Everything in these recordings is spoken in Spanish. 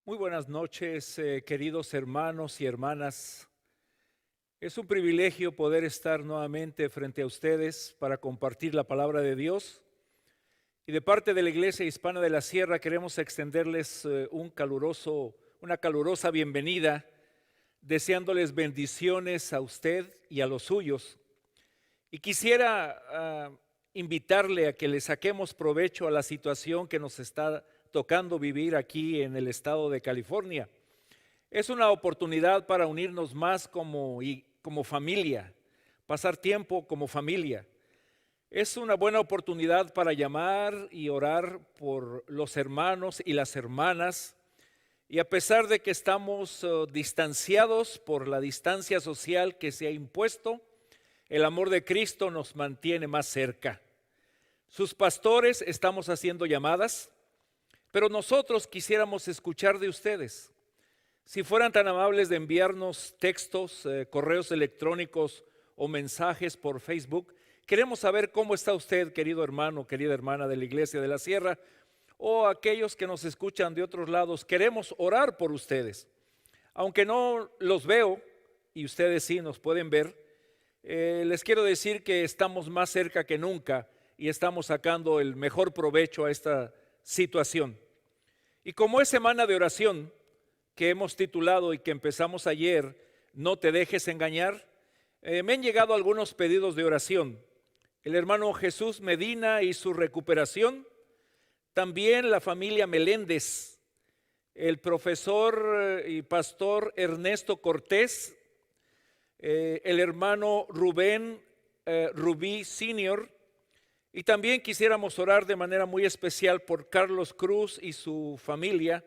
Muy buenas noches, queridos hermanos y hermanas. Es un privilegio poder estar nuevamente frente a ustedes para compartir la palabra de Dios. Y de parte de la Iglesia Hispana de la Sierra queremos extenderles una calurosa bienvenida, deseándoles bendiciones a usted y a los suyos. Y quisiera invitarle a que le saquemos provecho a la situación que nos está tocando vivir aquí en el estado de California. Es una oportunidad para unirnos más como familia, pasar tiempo como familia. Es una buena oportunidad para llamar y orar por los hermanos y las hermanas. Y a pesar de que estamos distanciados por la distancia social que se ha impuesto, el amor de Cristo nos mantiene más cerca. Sus pastores estamos haciendo llamadas, pero nosotros quisiéramos escuchar de ustedes. Si fueran tan amables de enviarnos textos, correos electrónicos o mensajes por Facebook, queremos saber cómo está usted, querido hermano, querida hermana de la Iglesia de la Sierra, o aquellos que nos escuchan de otros lados. Queremos orar por ustedes. Aunque no los veo, y ustedes sí nos pueden ver, les quiero decir que estamos más cerca que nunca y estamos sacando el mejor provecho a esta situación. Y como es semana de oración que hemos titulado y que empezamos ayer, no te dejes engañar, me han llegado algunos pedidos de oración. El hermano Jesús Medina y su recuperación, también la familia Meléndez, el profesor y pastor Ernesto Cortés, el hermano Rubén Rubí Senior. Y también quisiéramos orar de manera muy especial por Carlos Cruz y su familia,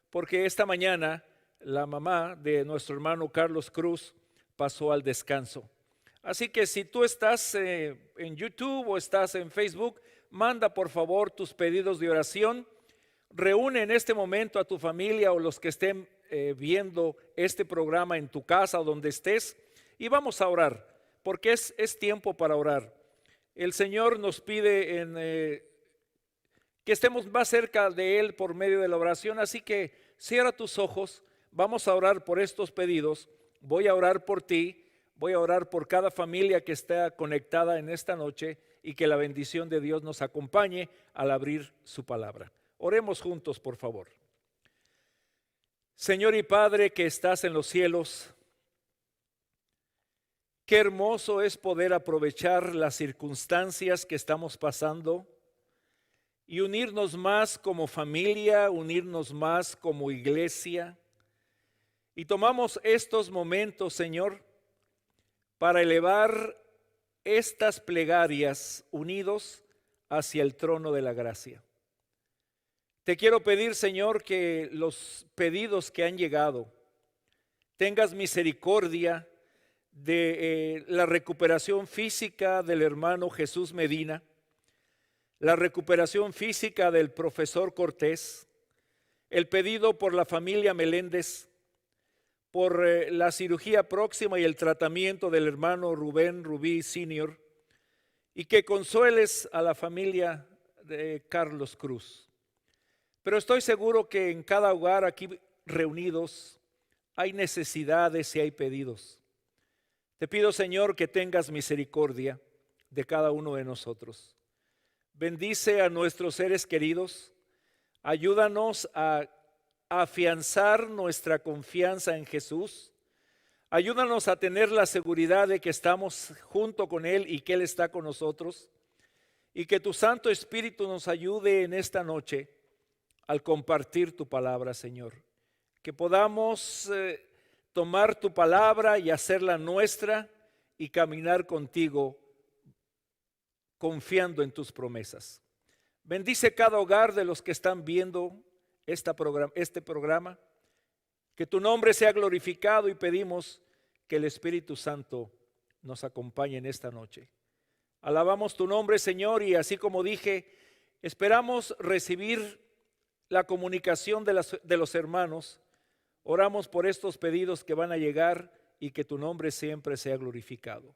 porque esta mañana la mamá de nuestro hermano Carlos Cruz pasó al descanso. Así que si tú estás en YouTube o estás en Facebook, manda por favor tus pedidos de oración. Reúne en este momento a tu familia o los que estén viendo este programa en tu casa o donde estés y vamos a orar, porque es tiempo para orar. El Señor nos pide que estemos más cerca de Él por medio de la oración, así que cierra tus ojos, vamos a orar por estos pedidos, voy a orar por ti, voy a orar por cada familia que está conectada en esta noche y que la bendición de Dios nos acompañe al abrir su palabra. Oremos juntos, por favor. Señor y Padre que estás en los cielos, qué hermoso es poder aprovechar las circunstancias que estamos pasando y unirnos más como familia, unirnos más como iglesia. Y tomamos estos momentos, Señor, para elevar estas plegarias unidos hacia el trono de la gracia. Te quiero pedir, Señor, que los pedidos que han llegado, tengas misericordia de la recuperación física del hermano Jesús Medina, la recuperación física del profesor Cortés, el pedido por la familia Meléndez, por la cirugía próxima y el tratamiento del hermano Rubén Rubí Senior, y que consueles a la familia de Carlos Cruz. Pero estoy seguro que en cada hogar aquí reunidos hay necesidades y hay pedidos. Te pido, Señor, que tengas misericordia de cada uno de nosotros. Bendice a nuestros seres queridos. Ayúdanos a afianzar nuestra confianza en Jesús. Ayúdanos a tener la seguridad de que estamos junto con Él y que Él está con nosotros. Y que tu Santo Espíritu nos ayude en esta noche al compartir tu palabra, Señor. Que podamos tomar tu palabra y hacerla nuestra y caminar contigo confiando en tus promesas. Bendice cada hogar de los que están viendo este programa. Que tu nombre sea glorificado y pedimos que el Espíritu Santo nos acompañe en esta noche. Alabamos tu nombre, Señor, y así como dije, esperamos recibir la comunicación de los hermanos. Oramos por estos pedidos que van a llegar y que tu nombre siempre sea glorificado.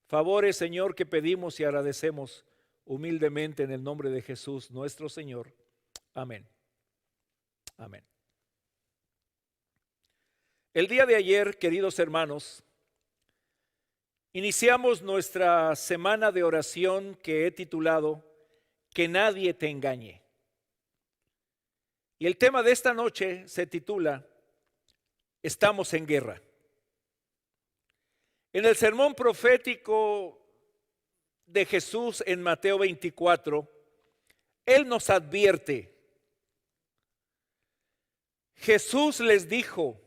Favores, Señor, que pedimos y agradecemos humildemente en el nombre de Jesús, nuestro Señor. Amén. Amén. El día de ayer, queridos hermanos, iniciamos nuestra semana de oración que he titulado Que nadie te engañe. Y el tema de esta noche se titula Estamos en guerra. En el sermón profético de Jesús en Mateo 24, Él nos advierte. Jesús les dijo: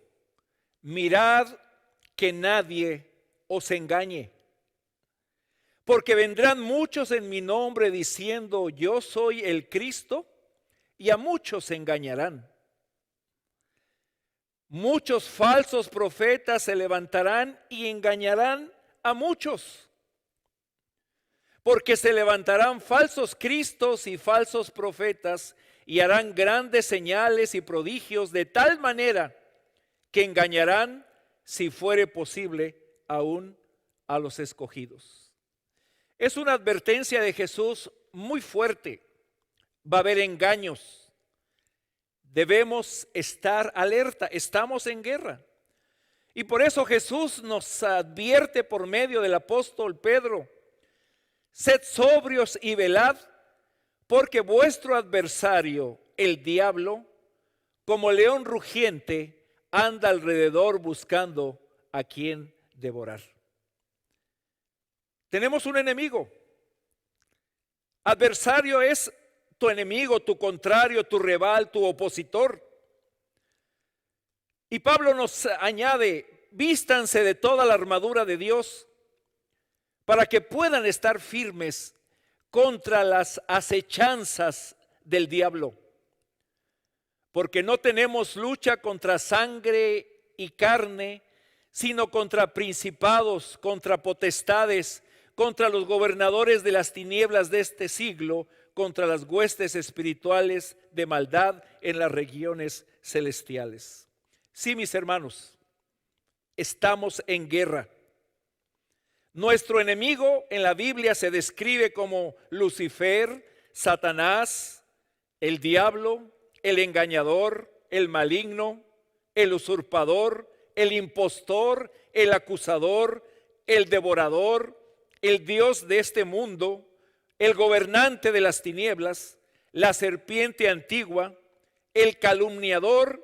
mirad que nadie os engañe, porque vendrán muchos en mi nombre diciendo yo soy el Cristo, y a muchos se engañarán. Muchos falsos profetas se levantarán y engañarán a muchos, porque se levantarán falsos cristos y falsos profetas y harán grandes señales y prodigios de tal manera que engañarán, si fuere posible, aún a los escogidos. Es una advertencia de Jesús muy fuerte. Va a haber engaños. Debemos estar alerta. Estamos en guerra. Y por eso Jesús nos advierte por medio del apóstol Pedro: sed sobrios y velad, porque vuestro adversario, el diablo, como león rugiente, anda alrededor buscando a quien devorar. Tenemos un enemigo. Adversario es tu enemigo, tu contrario, tu rival, tu opositor. Y Pablo nos añade: vístanse de toda la armadura de Dios para que puedan estar firmes contra las acechanzas del diablo. Porque no tenemos lucha contra sangre y carne, sino contra principados, contra potestades, contra los gobernadores de las tinieblas de este siglo, contra las huestes espirituales de maldad en las regiones celestiales. Sí, mis hermanos, estamos en guerra. Nuestro enemigo en la Biblia se describe como Lucifer, Satanás, el diablo, el engañador, el maligno, el usurpador, el impostor, el acusador, el devorador, el Dios de este mundo, el gobernante de las tinieblas, la serpiente antigua, el calumniador,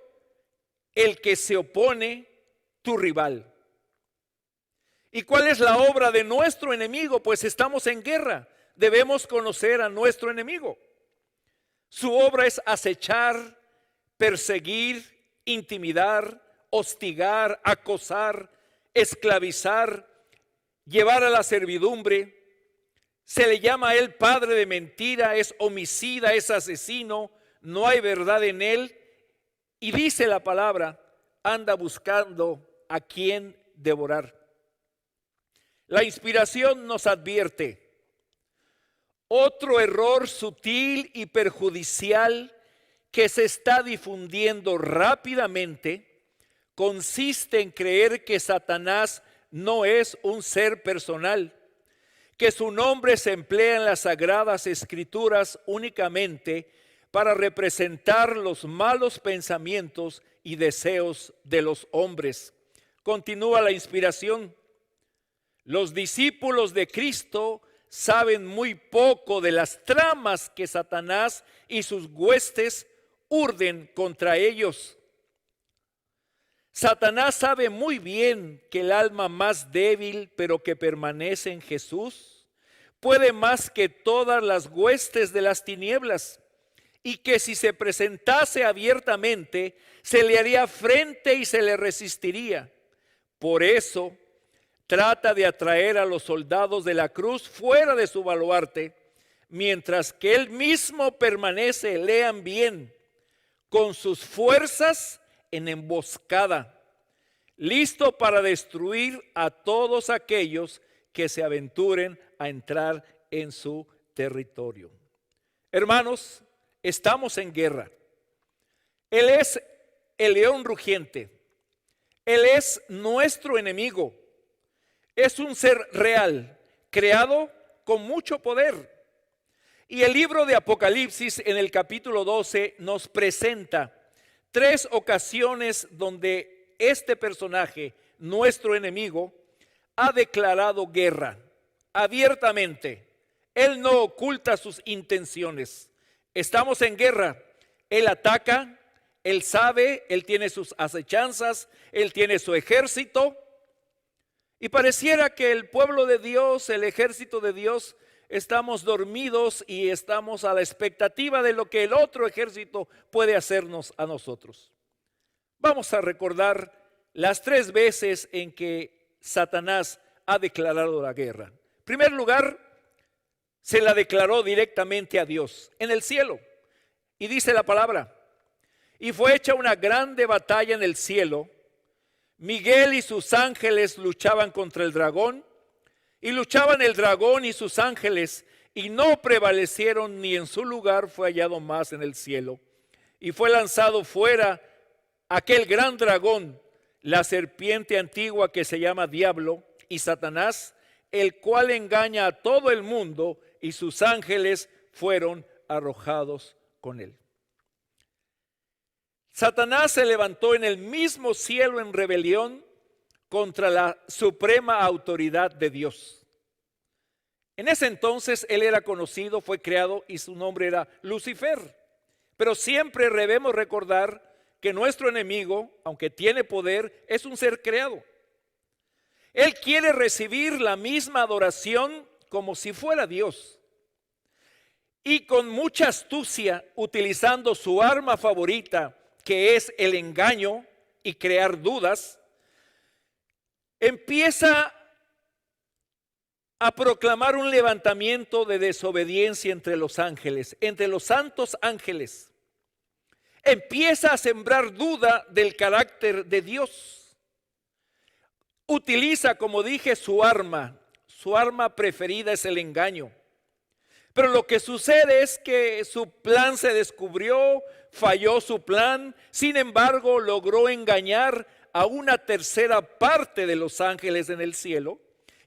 el que se opone, tu rival. ¿Y cuál es la obra de nuestro enemigo? Pues estamos en guerra. Debemos conocer a nuestro enemigo. Su obra es acechar, perseguir, intimidar, hostigar, acosar, esclavizar, llevar a la servidumbre. Se le llama a él padre de mentira, es homicida, es asesino, no hay verdad en él. Y dice la palabra, anda buscando a quien devorar. La inspiración nos advierte: otro error sutil y perjudicial que se está difundiendo rápidamente consiste en creer que Satanás no es un ser personal, que su nombre se emplea en las sagradas escrituras únicamente para representar los malos pensamientos y deseos de los hombres. Continúa la inspiración. Los discípulos de Cristo saben muy poco de las tramas que Satanás y sus huestes urden contra ellos. Satanás sabe muy bien que el alma más débil, pero que permanece en Jesús, puede más que todas las huestes de las tinieblas, y que si se presentase abiertamente, se le haría frente y se le resistiría. Por eso trata de atraer a los soldados de la cruz fuera de su baluarte, mientras que él mismo permanece, lean bien, con sus fuerzas en emboscada, listo para destruir a todos aquellos que se aventuren a entrar en su territorio. Hermanos, estamos en guerra. Él es el león rugiente. Él es nuestro enemigo. Es un ser real, creado con mucho poder. Y el libro de Apocalipsis en el capítulo 12 nos presenta 3 ocasiones donde este personaje, nuestro enemigo, ha declarado guerra abiertamente. Él no oculta sus intenciones. Estamos en guerra. Él ataca, él sabe, él tiene sus acechanzas, él tiene su ejército. Y pareciera que el pueblo de Dios, el ejército de Dios, estamos dormidos y estamos a la expectativa de lo que el otro ejército puede hacernos a nosotros. Vamos a recordar las 3 veces en que Satanás ha declarado la guerra. En primer lugar, se la declaró directamente a Dios en el cielo. Y dice la palabra: y fue hecha una grande batalla en el cielo. Miguel y sus ángeles luchaban contra el dragón, y luchaban el dragón y sus ángeles, y no prevalecieron, ni en su lugar fue hallado más en el cielo. Y fue lanzado fuera aquel gran dragón, la serpiente antigua que se llama Diablo y Satanás, el cual engaña a todo el mundo, y sus ángeles fueron arrojados con él. Satanás se levantó en el mismo cielo en rebelión contra la suprema autoridad de Dios. En ese entonces él era conocido, fue creado y su nombre era Lucifer. Pero siempre debemos recordar que nuestro enemigo, aunque tiene poder, es un ser creado. Él quiere recibir la misma adoración como si fuera Dios. Y con mucha astucia, utilizando su arma favorita, que es el engaño y crear dudas, empieza a proclamar un levantamiento de desobediencia entre los ángeles, entre los santos ángeles. Empieza a sembrar duda del carácter de Dios. Utiliza, como dije, su arma preferida es el engaño. Pero lo que sucede es que su plan se descubrió, falló su plan, sin embargo logró engañar a una tercera parte de los ángeles en el cielo,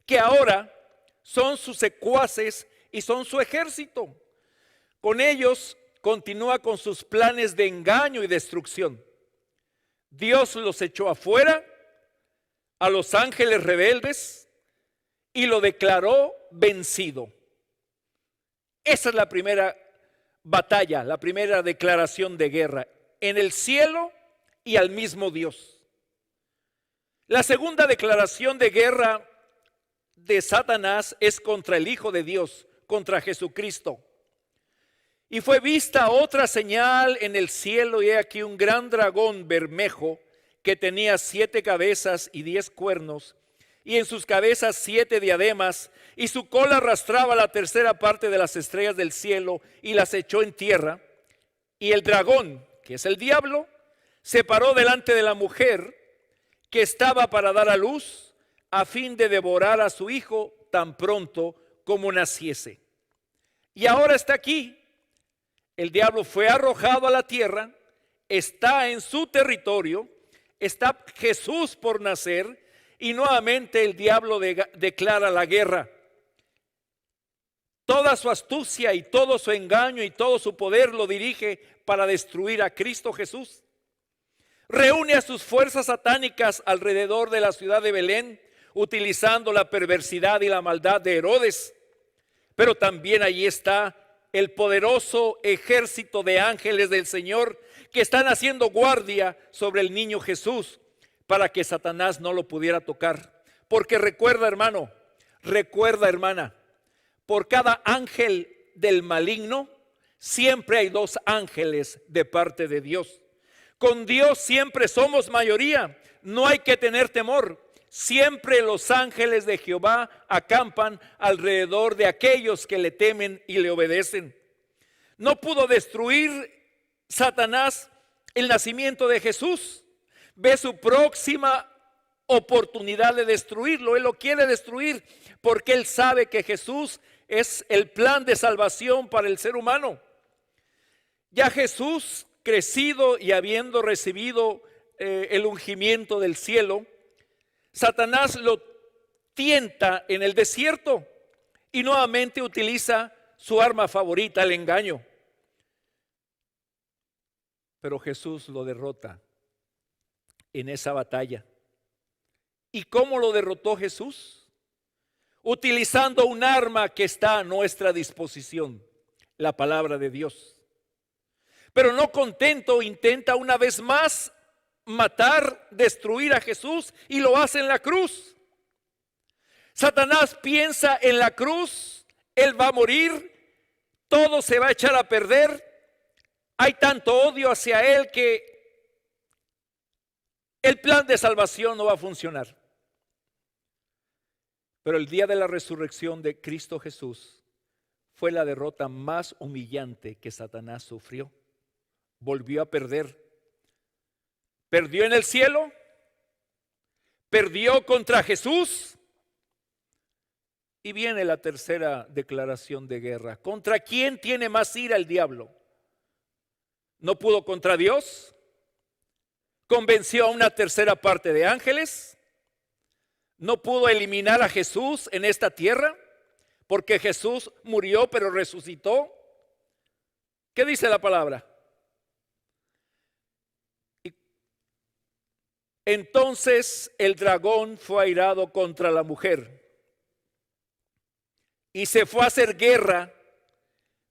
que ahora son sus secuaces y son su ejército. Con ellos continúa con sus planes de engaño y destrucción. Dios los echó afuera a los ángeles rebeldes y lo declaró vencido. Esa es la primera batalla, la primera declaración de guerra en el cielo y al mismo Dios. La segunda declaración de guerra de Satanás es contra el Hijo de Dios, contra Jesucristo. Y fue vista otra señal en el cielo, y he aquí un gran dragón bermejo que tenía 7 cabezas y 10 cuernos, y en sus cabezas 7 diademas, y su cola arrastraba la tercera parte de las estrellas del cielo y las echó en tierra. Y el dragón, que es el diablo, se paró delante de la mujer que estaba para dar a luz, a fin de devorar a su hijo tan pronto como naciese. Y ahora está aquí. El diablo fue arrojado a la tierra, está en su territorio, está Jesús por nacer, y nuevamente el diablo declara la guerra. Toda su astucia y todo su engaño y todo su poder lo dirige para destruir a Cristo Jesús. Reúne a sus fuerzas satánicas alrededor de la ciudad de Belén, utilizando la perversidad y la maldad de Herodes. Pero también allí está el poderoso ejército de ángeles del Señor que están haciendo guardia sobre el niño Jesús para que Satanás no lo pudiera tocar. Porque recuerda, hermano, recuerda, hermana, por cada ángel del maligno siempre hay 2 ángeles de parte de Dios. Con Dios siempre somos mayoría, no hay que tener temor. Siempre los ángeles de Jehová acampan alrededor de aquellos que le temen y le obedecen. No pudo destruir Satanás el nacimiento de Jesús. Ve su próxima oportunidad de destruirlo. Él lo quiere destruir porque él sabe que Jesús es el plan de salvación para el ser humano. Ya Jesús, crecido y habiendo recibido el ungimiento del cielo, Satanás lo tienta en el desierto y nuevamente utiliza su arma favorita, el engaño. Pero Jesús lo derrota en esa batalla. ¿Y cómo lo derrotó Jesús? Utilizando un arma que está a nuestra disposición, la palabra de Dios. Pero no contento, intenta una vez más matar, destruir a Jesús, y lo hace en la cruz. Satanás piensa en la cruz, él va a morir, todo se va a echar a perder. Hay tanto odio hacia él que el plan de salvación no va a funcionar. Pero el día de la resurrección de Cristo Jesús fue la derrota más humillante que Satanás sufrió. Volvió a perder. Perdió en el cielo, perdió contra Jesús. Y viene la tercera declaración de guerra. ¿Contra quién tiene más ira el diablo? ¿No pudo contra Dios? ¿Convenció a una tercera parte de ángeles? ¿No pudo eliminar a Jesús en esta tierra? Porque Jesús murió pero resucitó. ¿Qué dice la palabra? Entonces el dragón fue airado contra la mujer y se fue a hacer guerra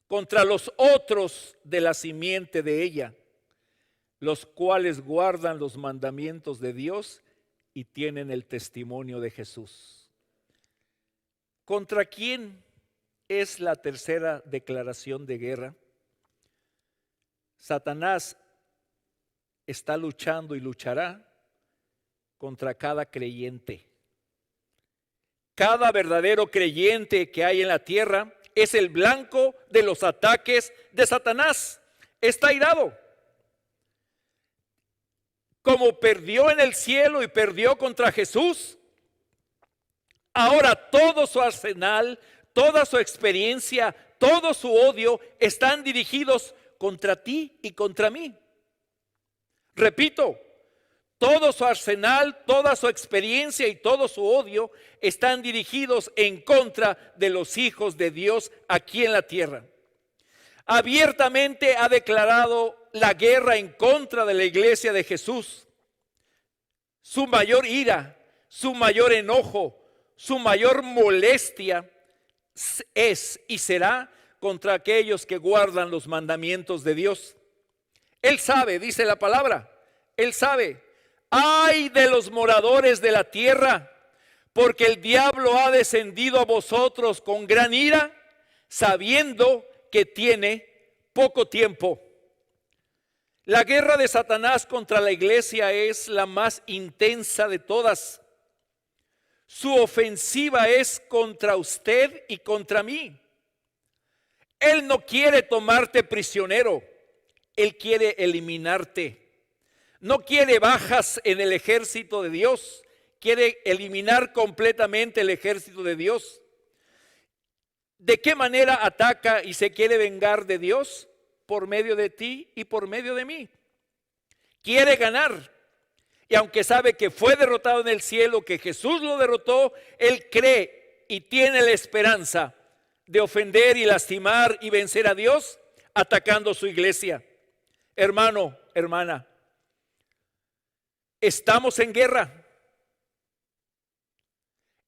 contra los otros de la simiente de ella, los cuales guardan los mandamientos de Dios y tienen el testimonio de Jesús. ¿Contra quién es la tercera declaración de guerra? Satanás está luchando y luchará contra cada creyente. Cada verdadero creyente que hay en la tierra es el blanco de los ataques de Satanás. Está airado. Como perdió en el cielo y perdió contra Jesús, ahora todo su arsenal, toda su experiencia, todo su odio están dirigidos contra ti y contra mí. Repito, todo su arsenal, toda su experiencia y todo su odio están dirigidos en contra de los hijos de Dios aquí en la tierra. Abiertamente ha declarado la guerra en contra de la iglesia de Jesús. Su mayor ira, su mayor enojo, su mayor molestia es y será contra aquellos que guardan los mandamientos de Dios. Él sabe, dice la palabra, él sabe. ¡Ay de los moradores de la tierra! Porque el diablo ha descendido a vosotros con gran ira, sabiendo que tiene poco tiempo. La guerra de Satanás contra la iglesia es la más intensa de todas. Su ofensiva es contra usted y contra mí. Él no quiere tomarte prisionero, él quiere eliminarte. No quiere bajas en el ejército de Dios, quiere eliminar completamente el ejército de Dios. ¿De qué manera ataca y se quiere vengar de Dios? Por medio de ti y por medio de mí. Quiere ganar. Y aunque sabe que fue derrotado en el cielo, que Jesús lo derrotó, él cree y tiene la esperanza de ofender y lastimar y vencer a Dios atacando su iglesia. Hermano, hermana, estamos en guerra.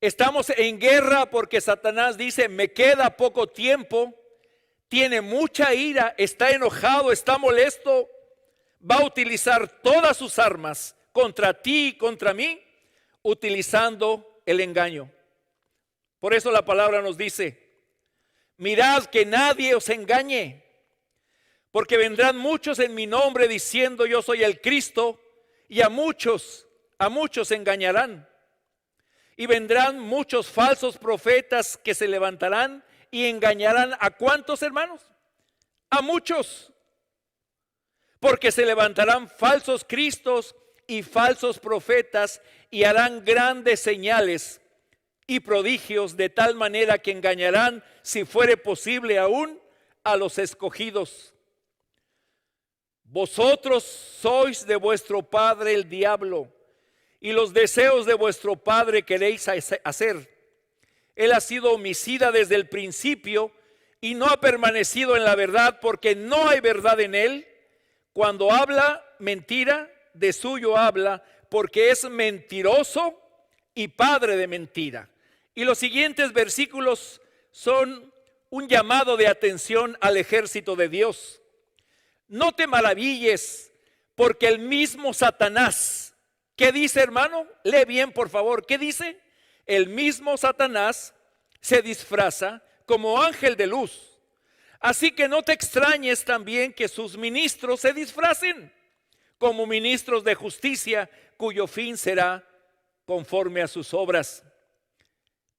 Estamos en guerra porque Satanás dice, me queda poco tiempo, tiene mucha ira, está enojado, está molesto, va a utilizar todas sus armas contra ti y contra mí, utilizando el engaño. Por eso la palabra nos dice, mirad que nadie os engañe, porque vendrán muchos en mi nombre diciendo yo soy el Cristo, y a muchos engañarán. Y vendrán muchos falsos profetas que se levantarán y engañarán ¿a cuántos, hermanos? A muchos. Porque se levantarán falsos cristos y falsos profetas y harán grandes señales y prodigios de tal manera que engañarán, si fuere posible aún, a los escogidos. Vosotros sois de vuestro padre el diablo, y los deseos de vuestro padre queréis hacer. Él ha sido homicida desde el principio y no ha permanecido en la verdad, porque no hay verdad en él. Cuando habla mentira, de suyo habla, porque es mentiroso y padre de mentira. Y los siguientes versículos son un llamado de atención al ejército de Dios. No te maravilles, porque el mismo Satanás, ¿qué dice, hermano? Lee bien, por favor, ¿qué dice? El mismo Satanás se disfraza como ángel de luz. Así que no te extrañes también que sus ministros se disfracen como ministros de justicia, cuyo fin será conforme a sus obras.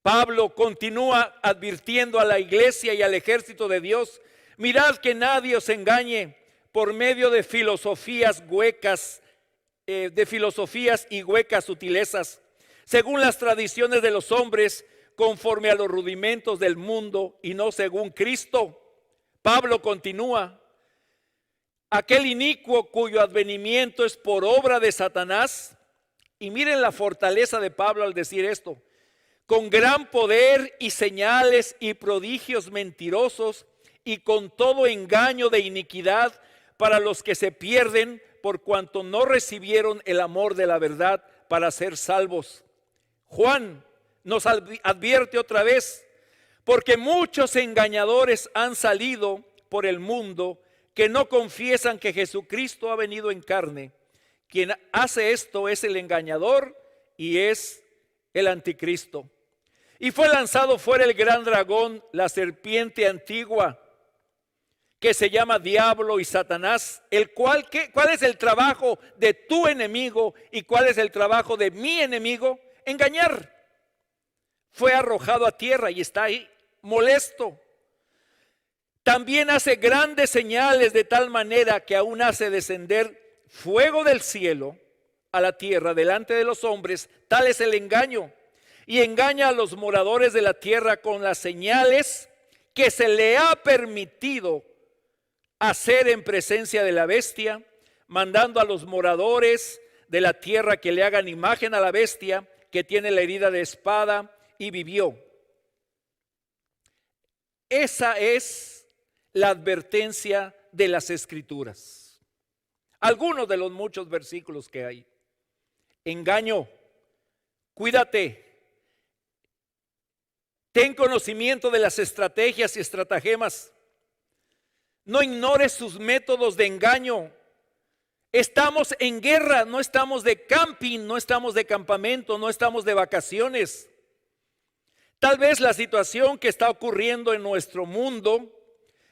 Pablo continúa advirtiendo a la iglesia y al ejército de Dios: mirad que nadie os engañe por medio de filosofías huecas, de filosofías y huecas sutilezas, según las tradiciones de los hombres, conforme a los rudimentos del mundo y no según Cristo. Pablo continúa: aquel inicuo cuyo advenimiento es por obra de Satanás. Y miren la fortaleza de Pablo al decir esto: con gran poder y señales y prodigios mentirosos y con todo engaño de iniquidad para los que se pierden por cuanto no recibieron el amor de la verdad para ser salvos. Juan nos advierte otra vez: porque muchos engañadores han salido por el mundo que no confiesan que Jesucristo ha venido en carne. Quien hace esto es el engañador y es el anticristo. Y fue lanzado fuera el gran dragón, la serpiente antigua, que se llama Diablo y Satanás, el cual, ¿cuál es el trabajo de tu enemigo y cuál es el trabajo de mi enemigo? Engañar. Fue arrojado a tierra y está ahí molesto. También hace grandes señales, de tal manera que aún hace descender fuego del cielo a la tierra delante de los hombres. Tal es el engaño. Y engaña a los moradores de la tierra con las señales que se le ha permitido hacer en presencia de la bestia, mandando a los moradores de la tierra que le hagan imagen a la bestia que tiene la herida de espada y vivió. Esa es la advertencia de las Escrituras. Algunos de los muchos versículos que hay. Engaño, cuídate. Ten conocimiento de las estrategias y estratagemas. No ignores sus métodos de engaño. Estamos en guerra, no estamos de camping, no estamos de campamento, no estamos de vacaciones. Tal vez la situación que está ocurriendo en nuestro mundo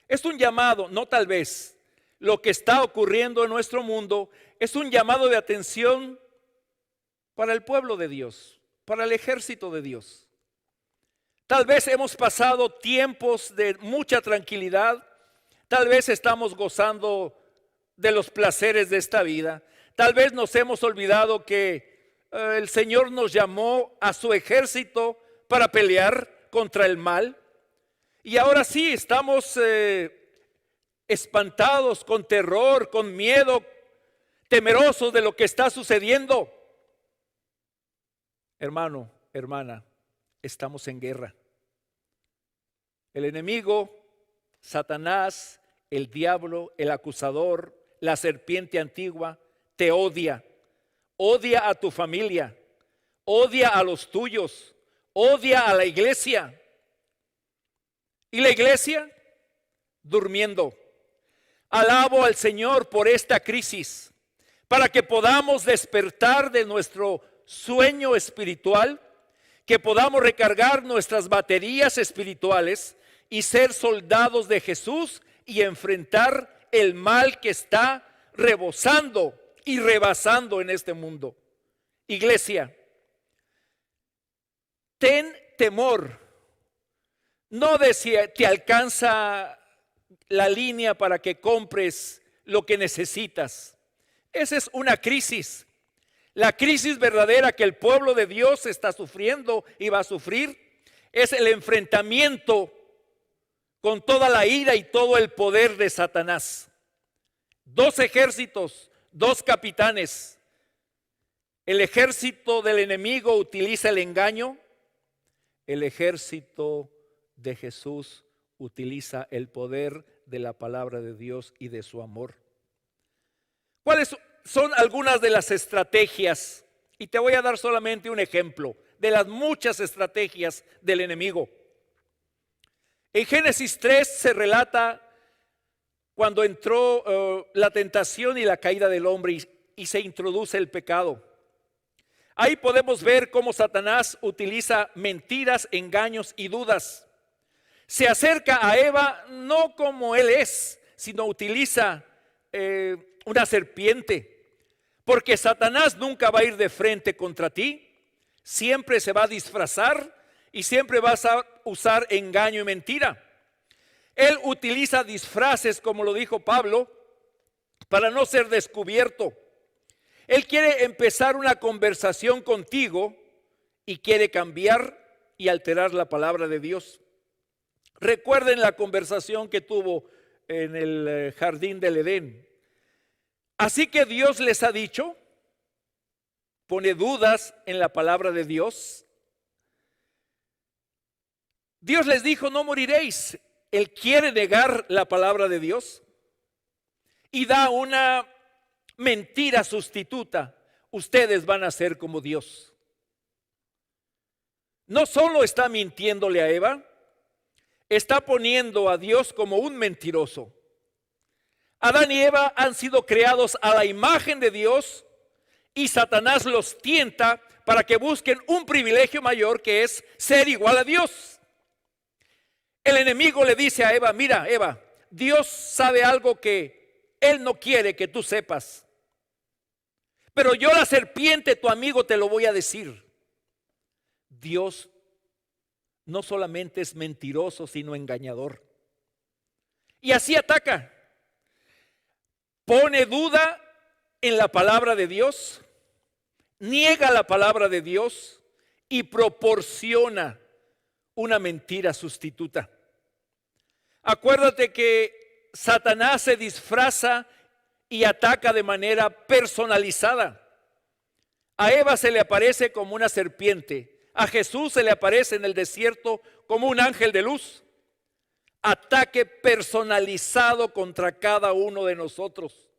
es un llamado, no tal vez, lo que está ocurriendo en nuestro mundo es un llamado de atención para el pueblo de Dios, para el ejército de Dios. Tal vez hemos pasado tiempos de mucha tranquilidad, tal vez estamos gozando de los placeres de esta vida, tal vez nos hemos olvidado que el Señor nos llamó a su ejército para pelear contra el mal. Y ahora sí estamos espantados, con terror, con miedo, temerosos de lo que está sucediendo. Hermano, hermana, estamos en guerra. El enemigo, Satanás, el diablo, el acusador, la serpiente antigua, te odia. Odia a tu familia, odia a los tuyos, odia a la iglesia. ¿Y la iglesia? Durmiendo. Alabo al Señor por esta crisis, para que podamos despertar de nuestro sueño espiritual, que podamos recargar nuestras baterías espirituales y ser soldados de Jesús y enfrentar el mal que está rebosando y rebasando en este mundo. Iglesia, ten temor, no de si te alcanza la línea para que compres lo que necesitas. Esa es una crisis. La crisis verdadera que el pueblo de Dios está sufriendo y va a sufrir es el enfrentamiento con toda la ira y todo el poder de Satanás. Dos ejércitos, dos capitanes. El ejército del enemigo utiliza el engaño. El ejército de Jesús utiliza el poder de la palabra de Dios y de su amor. ¿Cuáles son algunas de las estrategias Y te voy a dar solamente un ejemplo de las muchas estrategias del enemigo. En Génesis 3 se relata cuando entró la tentación y la caída del hombre y se introduce el pecado. Ahí podemos ver cómo Satanás utiliza mentiras, engaños y dudas. Se acerca a Eva no como él es, sino utiliza una serpiente. Porque Satanás nunca va a ir de frente contra ti, siempre se va a disfrazar y siempre vas a usar engaño y mentira. Él utiliza disfraces, como lo dijo Pablo, para no ser descubierto. Él quiere empezar una conversación contigo y quiere cambiar y alterar la palabra de Dios. Recuerden la conversación que tuvo en el jardín del Edén. Así que Dios les ha dicho, pone dudas en la palabra de Dios. Dios les dijo, no moriréis. Él quiere negar la palabra de Dios y da una mentira sustituta. Ustedes van a ser como Dios. No solo está mintiéndole a Eva, está poniendo a Dios como un mentiroso. Adán y Eva han sido creados a la imagen de Dios y Satanás los tienta para que busquen un privilegio mayor, que es ser igual a Dios. El enemigo le dice a Eva, mira Eva, Dios sabe algo que Él no quiere que tú sepas. Pero yo, la serpiente, tu amigo, te lo voy a decir. Dios no solamente es mentiroso, sino engañador. Y así ataca. Pone duda en la palabra de Dios, niega la palabra de Dios y proporciona una mentira sustituta. Acuérdate que Satanás se disfraza y ataca de manera personalizada. A Eva se le aparece como una serpiente, a Jesús se le aparece en el desierto como un ángel de luz. Ataque personalizado contra cada uno de nosotros.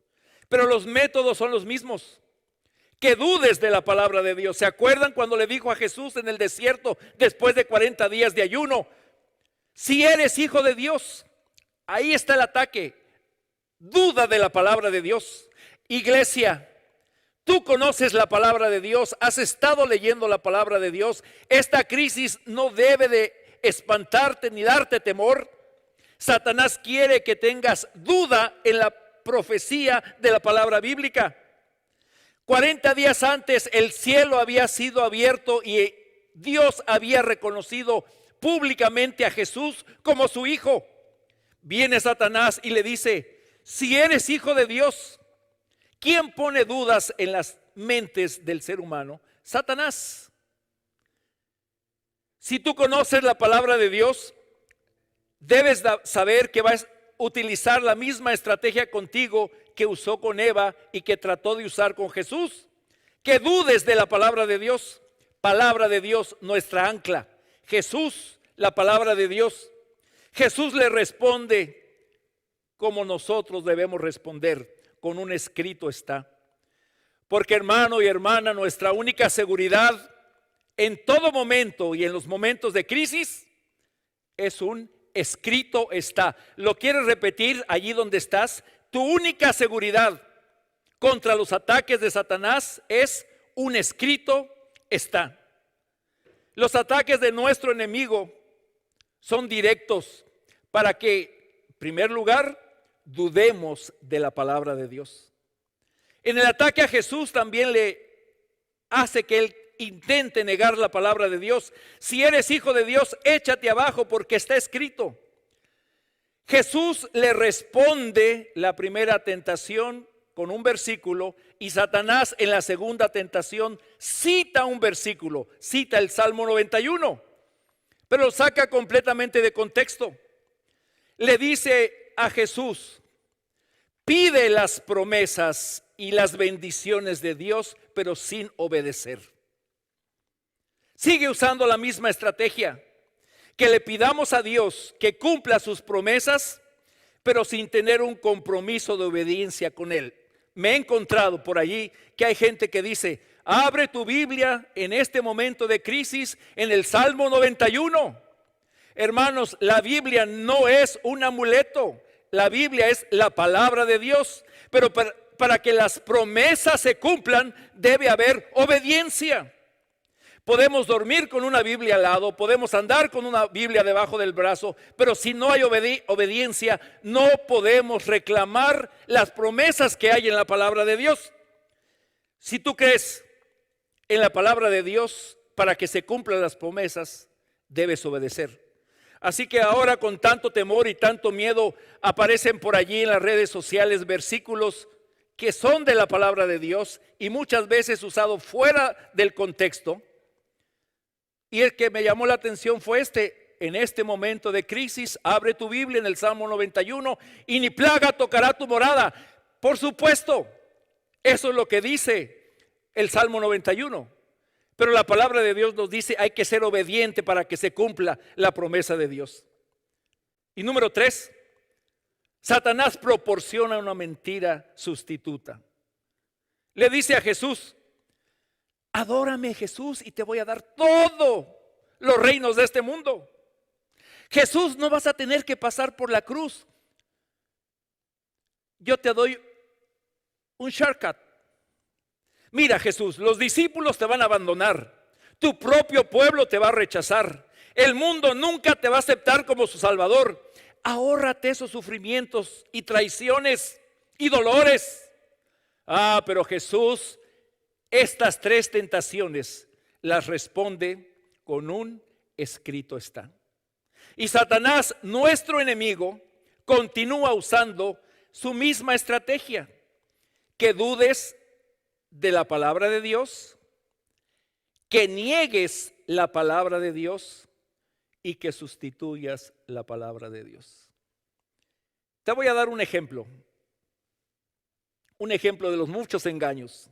Pero los métodos son los mismos. Que dudes de la palabra de Dios. ¿Se acuerdan cuando le dijo a Jesús en el desierto, después de 40 días de ayuno? Si eres hijo de Dios. Ahí está el ataque. Duda de la palabra de Dios. Iglesia, tú conoces la palabra de Dios, has estado leyendo la palabra de Dios. Esta crisis no debe de espantarte ni darte temor. Satanás quiere que tengas duda en la profecía de la palabra bíblica. 40 días antes el cielo había sido abierto y Dios había reconocido públicamente a Jesús como su hijo. Viene Satanás y le dice, si eres hijo de Dios, ¿quién pone dudas en las mentes del ser humano? Satanás. Si tú conoces la palabra de Dios, debes saber que vas a utilizar la misma estrategia contigo que usó con Eva y que trató de usar con Jesús. Que dudes de la palabra de Dios. Palabra de Dios, nuestra ancla. Jesús, la palabra de Dios. Jesús le responde como nosotros debemos responder. Con un escrito está. Porque hermano y hermana, nuestra única seguridad en todo momento y en los momentos de crisis es un escrito está. ¿Lo quieres repetir allí donde estás? Tu única seguridad contra los ataques de Satanás es un escrito está. Los ataques de nuestro enemigo son directos para que, en primer lugar, dudemos de la palabra de Dios. En el ataque a Jesús también le hace que él intente negar la palabra de Dios. Si eres hijo de Dios, échate abajo porque está escrito. Jesús le responde la primera tentación con un versículo y Satanás en la segunda tentación cita un versículo, cita el Salmo 91, pero lo saca completamente de contexto. Le dice a Jesús, pide las promesas y las bendiciones de Dios, pero sin obedecer. Sigue usando la misma estrategia, que le pidamos a Dios que cumpla sus promesas, pero sin tener un compromiso de obediencia con Él. Me he encontrado por allí que hay gente que dice, abre tu Biblia en este momento de crisis en el Salmo 91. Hermanos, la Biblia no es un amuleto. La Biblia es la palabra de Dios. Pero para que las promesas se cumplan, debe haber obediencia. Podemos dormir con una Biblia al lado, podemos andar con una Biblia debajo del brazo, pero si no hay obediencia, no podemos reclamar las promesas que hay en la palabra de Dios. Si tú crees en la palabra de Dios, para que se cumplan las promesas, debes obedecer. Así que ahora, con tanto temor y tanto miedo, aparecen por allí en las redes sociales versículos que son de la palabra de Dios y muchas veces usados fuera del contexto. Y el que me llamó la atención fue en este momento de crisis, abre tu Biblia en el Salmo 91 y ni plaga tocará tu morada. Por supuesto, eso es lo que dice el Salmo 91. Pero la palabra de Dios nos dice hay que ser obediente para que se cumpla la promesa de Dios. Y número 3, Satanás proporciona una mentira sustituta. Le dice a Jesús: adórame, Jesús, y te voy a dar todos los reinos de este mundo. Jesús, no vas a tener que pasar por la cruz. Yo te doy un shortcut. Mira, Jesús, los discípulos te van a abandonar. Tu propio pueblo te va a rechazar. El mundo nunca te va a aceptar como su Salvador. Ahórrate esos sufrimientos y traiciones y dolores. Pero Jesús, estas 3 tentaciones las responde con un escrito está. Y Satanás, nuestro enemigo, continúa usando su misma estrategia. Que dudes de la palabra de Dios, que niegues la palabra de Dios y que sustituyas la palabra de Dios. Te voy a dar un ejemplo de los muchos engaños.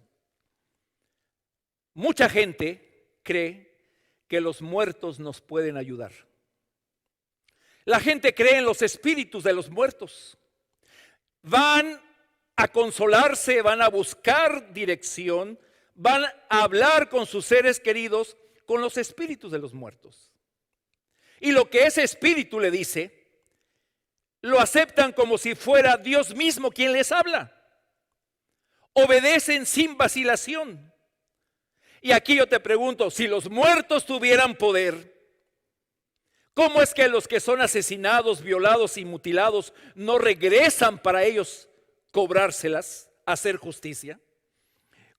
Mucha gente cree que los muertos nos pueden ayudar. La gente cree en los espíritus de los muertos. Van a consolarse, van a buscar dirección, van a hablar con sus seres queridos, con los espíritus de los muertos. Y lo que ese espíritu le dice, lo aceptan como si fuera Dios mismo quien les habla. Obedecen sin vacilación. Y aquí yo te pregunto, si los muertos tuvieran poder, ¿cómo es que los que son asesinados, violados y mutilados no regresan para ellos cobrárselas, hacer justicia?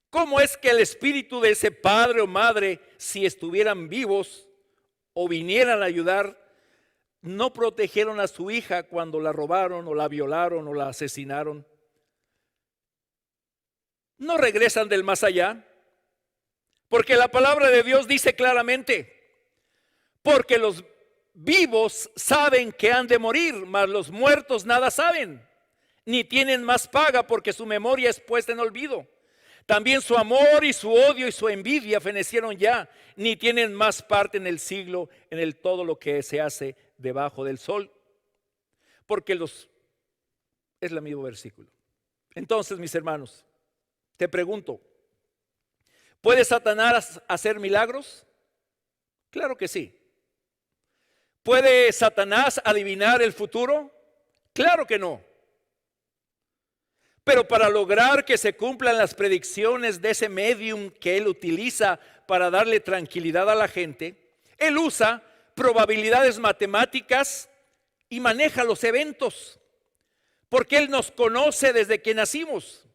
¿Cómo es que el espíritu de ese padre o madre, si estuvieran vivos o vinieran a ayudar, no protegieron a su hija cuando la robaron o la violaron o la asesinaron? No regresan del más allá, porque la palabra de Dios dice claramente, porque los vivos saben que han de morir, mas los muertos nada saben, ni tienen más paga porque su memoria es puesta en olvido. También su amor y su odio y su envidia fenecieron ya, ni tienen más parte en el siglo, en el todo lo que se hace debajo del sol. Porque es el mismo versículo. Entonces, mis hermanos, te pregunto, ¿puede Satanás hacer milagros? Claro que sí. ¿Puede Satanás adivinar el futuro? Claro que no. Pero para lograr que se cumplan las predicciones de ese medium que él utiliza para darle tranquilidad a la gente, él usa probabilidades matemáticas y maneja los eventos, porque él nos conoce desde que nacimos.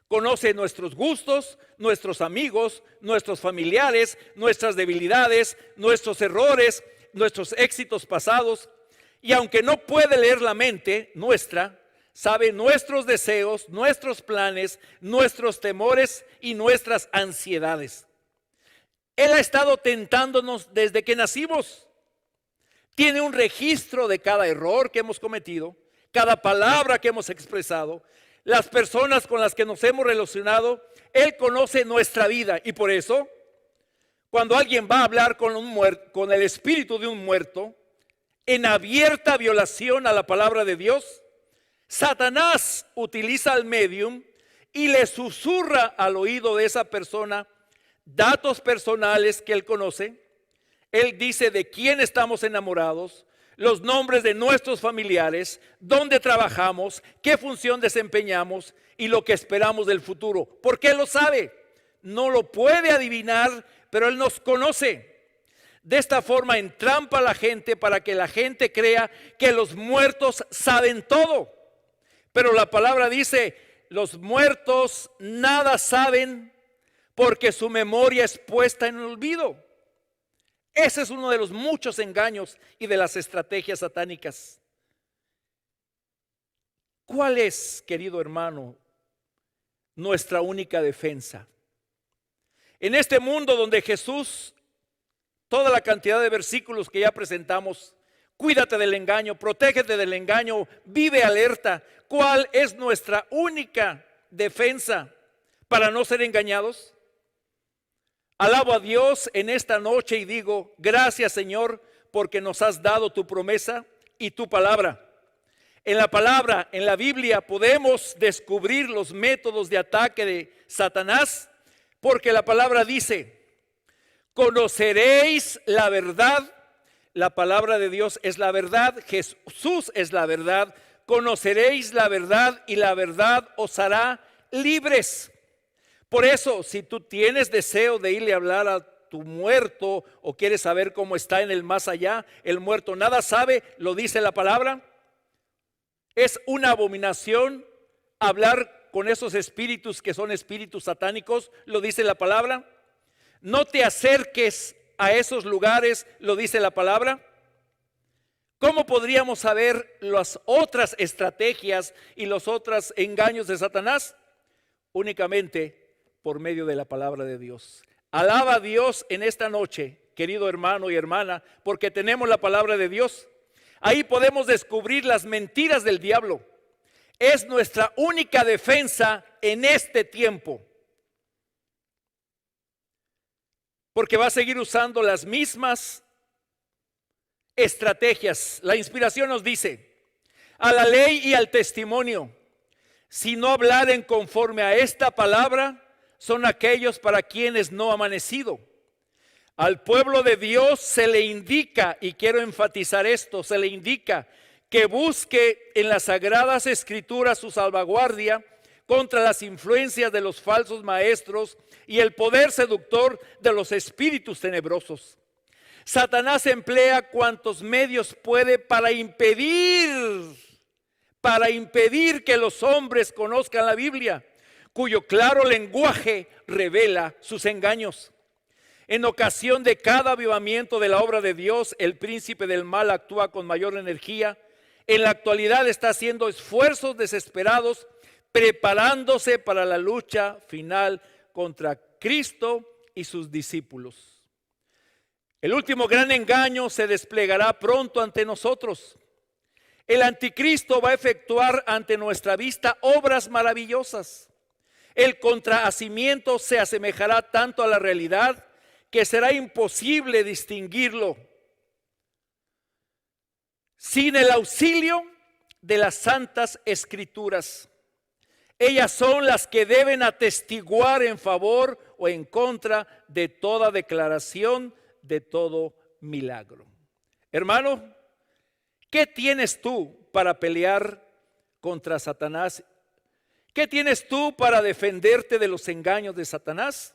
Conoce nuestros gustos, nuestros amigos, nuestros familiares, nuestras debilidades, nuestros errores, nuestros éxitos pasados. Y aunque no puede leer la mente nuestra, sabe nuestros deseos, nuestros planes, nuestros temores y nuestras ansiedades. Él ha estado tentándonos desde que nacimos. Tiene un registro de cada error que hemos cometido, cada palabra que hemos expresado, las personas con las que nos hemos relacionado. Él conoce nuestra vida y por eso, cuando alguien va a hablar con el espíritu de un muerto, en abierta violación a la palabra de Dios, Satanás utiliza al medium y le susurra al oído de esa persona datos personales que Él conoce. Él dice de quién estamos enamorados, los nombres de nuestros familiares, dónde trabajamos, qué función desempeñamos y lo que esperamos del futuro. ¿Por qué lo sabe? No lo puede adivinar, pero Él nos conoce. De esta forma entrampa a la gente para que la gente crea que los muertos saben todo. Pero la palabra dice, los muertos nada saben porque su memoria es puesta en el olvido. Ese es uno de los muchos engaños y de las estrategias satánicas. ¿Cuál es, querido hermano, nuestra única defensa? En este mundo donde Jesús, toda la cantidad de versículos que ya presentamos, cuídate del engaño, protégete del engaño, vive alerta. ¿Cuál es nuestra única defensa para no ser engañados? Alabo a Dios en esta noche y digo, gracias Señor, porque nos has dado tu promesa y tu palabra. En la palabra, en la Biblia, podemos descubrir los métodos de ataque de Satanás, porque la palabra dice, conoceréis la verdad. La palabra de Dios es la verdad, Jesús es la verdad. Conoceréis la verdad y la verdad os hará libres. Por eso, si tú tienes deseo de irle a hablar a tu muerto o quieres saber cómo está en el más allá, el muerto nada sabe, lo dice la palabra. Es una abominación hablar con esos espíritus que son espíritus satánicos, lo dice la palabra. No te acerques a esos lugares, lo dice la palabra. ¿Cómo podríamos saber las otras estrategias y los otros engaños de Satanás? Únicamente por medio de la palabra de Dios. Alaba a Dios en esta noche, querido hermano y hermana, porque tenemos la palabra de Dios. Ahí podemos descubrir las mentiras del diablo. Es nuestra única defensa en este tiempo. Porque va a seguir usando las mismas estrategias. La inspiración nos dice, a la ley y al testimonio, si no hablaren conforme a esta palabra, son aquellos para quienes no ha amanecido. Al pueblo de Dios se le indica, y quiero enfatizar esto, se le indica que busque en las sagradas escrituras su salvaguardia contra las influencias de los falsos maestros y el poder seductor de los espíritus tenebrosos. Satanás emplea cuantos medios puede para impedir que los hombres conozcan la Biblia, cuyo claro lenguaje revela sus engaños. En ocasión de cada avivamiento de la obra de Dios, el príncipe del mal actúa con mayor energía. En la actualidad está haciendo esfuerzos desesperados, preparándose para la lucha final contra Cristo y sus discípulos. El último gran engaño se desplegará pronto ante nosotros. El anticristo va a efectuar ante nuestra vista obras maravillosas. El contrahacimiento se asemejará tanto a la realidad que será imposible distinguirlo sin el auxilio de las santas escrituras. Ellas son las que deben atestiguar en favor o en contra de toda declaración, de todo milagro. Hermano, ¿qué tienes tú para pelear contra Satanás? ¿Qué tienes tú para defenderte de los engaños de Satanás?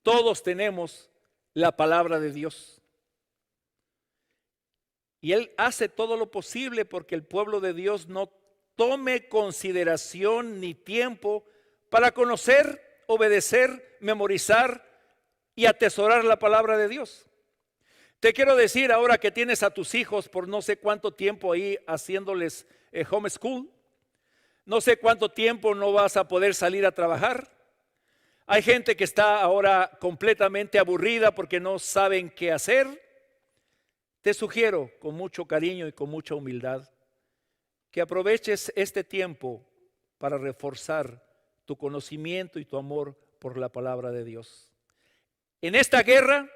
Todos tenemos la palabra de Dios. Y Él hace todo lo posible porque el pueblo de Dios no tome consideración ni tiempo para conocer, obedecer, memorizar y atesorar la palabra de Dios. Te quiero decir ahora que tienes a tus hijos por no sé cuánto tiempo ahí haciéndoles homeschool, no sé cuánto tiempo no vas a poder salir a trabajar. Hay gente que está ahora completamente aburrida porque no saben qué hacer. Te sugiero con mucho cariño y con mucha humildad que aproveches este tiempo para reforzar tu conocimiento y tu amor por la palabra de Dios. En esta guerra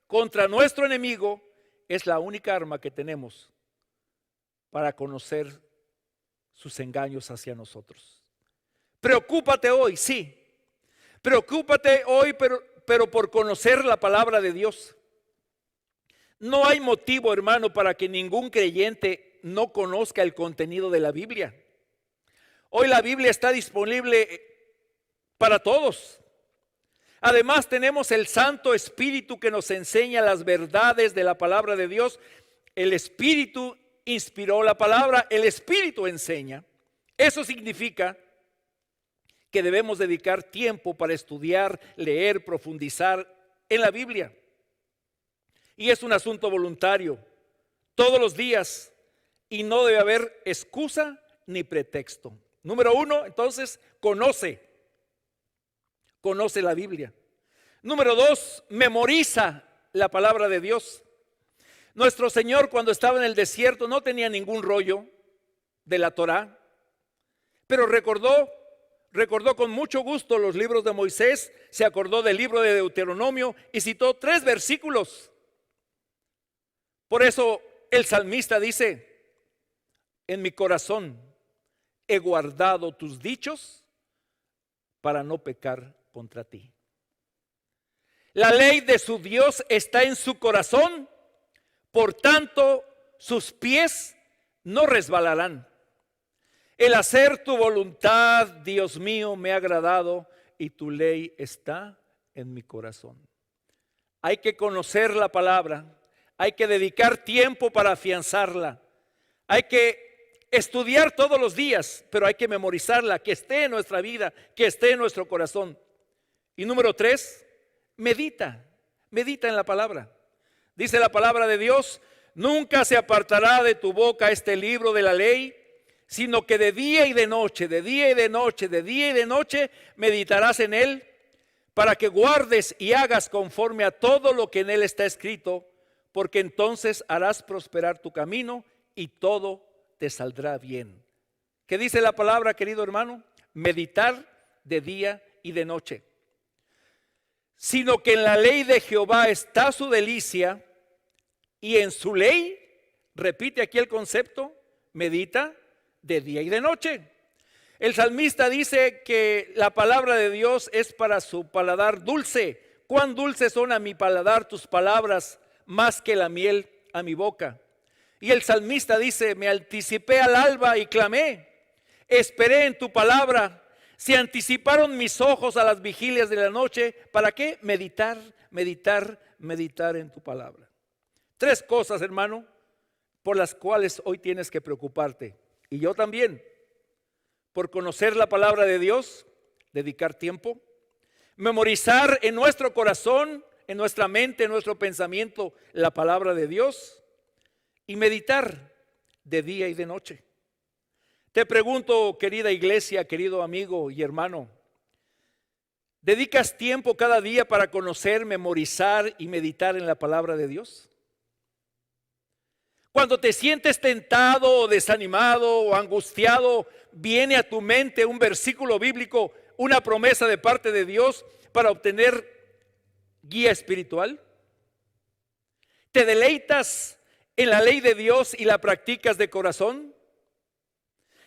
contra nuestro enemigo es la única arma que tenemos para conocer sus engaños hacia nosotros. Preocúpate hoy, sí. Preocúpate hoy, pero por conocer la palabra de Dios. No hay motivo, hermano, para que ningún creyente no conozca el contenido de la Biblia. Hoy la Biblia está disponible para todos. Además tenemos el Santo Espíritu que nos enseña las verdades de la palabra de Dios. El Espíritu inspiró la palabra, el Espíritu enseña. Eso significa que debemos dedicar tiempo para estudiar, leer, profundizar en la Biblia. Y es un asunto voluntario, todos los días, y no debe haber excusa ni pretexto. Número 1, entonces, conoce la Biblia. Número 2, memoriza la palabra de Dios. Nuestro Señor, cuando estaba en el desierto, no tenía ningún rollo de la Torá, pero recordó con mucho gusto los libros de Moisés, se acordó del libro de Deuteronomio y citó 3 versículos. Por eso el salmista dice: en mi corazón he guardado tus dichos para no pecar contra ti. La ley de su Dios está en su corazón, por tanto sus pies no resbalarán. El hacer tu voluntad, Dios mío, me ha agradado, y tu ley está en mi corazón. Hay que conocer la palabra, hay que dedicar tiempo para afianzarla, hay que estudiar todos los días, pero hay que memorizarla, que esté en nuestra vida, que esté en nuestro corazón. Y número 3, medita en la palabra. Dice la palabra de Dios: nunca se apartará de tu boca este libro de la ley, sino que de día y de noche, de día y de noche, de día y de noche meditarás en él, para que guardes y hagas conforme a todo lo que en él está escrito, porque entonces harás prosperar tu camino y todo te saldrá bien. ¿Qué dice la palabra, querido hermano? Meditar de día y de noche. Sino que en la ley de Jehová está su delicia, y en su ley, repite aquí el concepto, medita de día y de noche. El salmista dice que la palabra de Dios es para su paladar dulce. Cuán dulces son a mi paladar tus palabras, más que la miel a mi boca. Y el salmista dice: me anticipé al alba y clamé, esperé en tu palabra. Se anticiparon mis ojos a las vigilias de la noche. ¿Para qué? Meditar en tu palabra. 3 cosas, hermano, por las cuales hoy tienes que preocuparte. Y yo también. Por conocer la palabra de Dios, dedicar tiempo. Memorizar en nuestro corazón, en nuestra mente, en nuestro pensamiento, la palabra de Dios. Y meditar de día y de noche. Te pregunto, querida iglesia, querido amigo y hermano, ¿dedicas tiempo cada día para conocer, memorizar y meditar en la palabra de Dios? Cuando te sientes tentado o desanimado o angustiado, viene a tu mente un versículo bíblico, una promesa de parte de Dios para obtener guía espiritual. ¿Te deleitas en la ley de Dios y la practicas de corazón?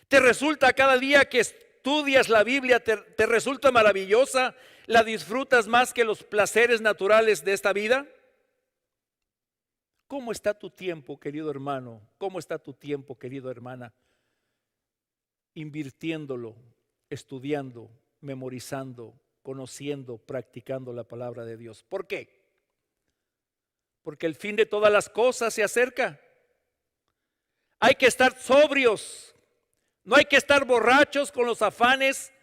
¿Te resulta cada día que estudias la Biblia, te resulta maravillosa? ¿La disfrutas más que los placeres naturales de esta vida? ¿Cómo está tu tiempo, querido hermano? ¿Cómo está tu tiempo, querida hermana? Invirtiéndolo, estudiando, memorizando, conociendo, practicando la palabra de Dios. ¿Por qué? Porque el fin de todas las cosas se acerca. Hay que estar sobrios. No hay que estar borrachos con los afanes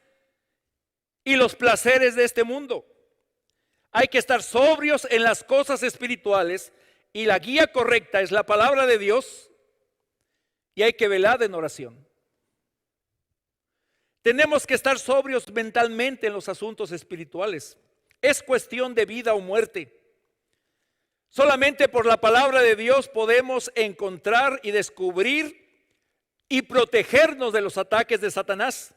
y los placeres de este mundo. Hay que estar sobrios en las cosas espirituales, y la guía correcta es la palabra de Dios, y hay que velar en oración. Tenemos que estar sobrios mentalmente en los asuntos espirituales. Es cuestión de vida o muerte. Solamente por la palabra de Dios podemos encontrar y descubrir y protegernos de los ataques de Satanás.